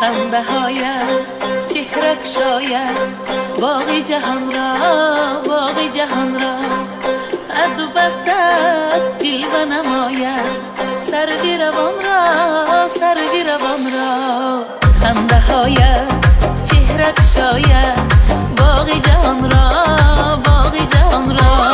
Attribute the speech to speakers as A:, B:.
A: خنده هایت چهره شاید باقی جهان را باقی جهان را قد و بستت جلوه نماید سروی روان را سروی روان را خنده هایت چهره شاید باقی جهان را باقی جهان را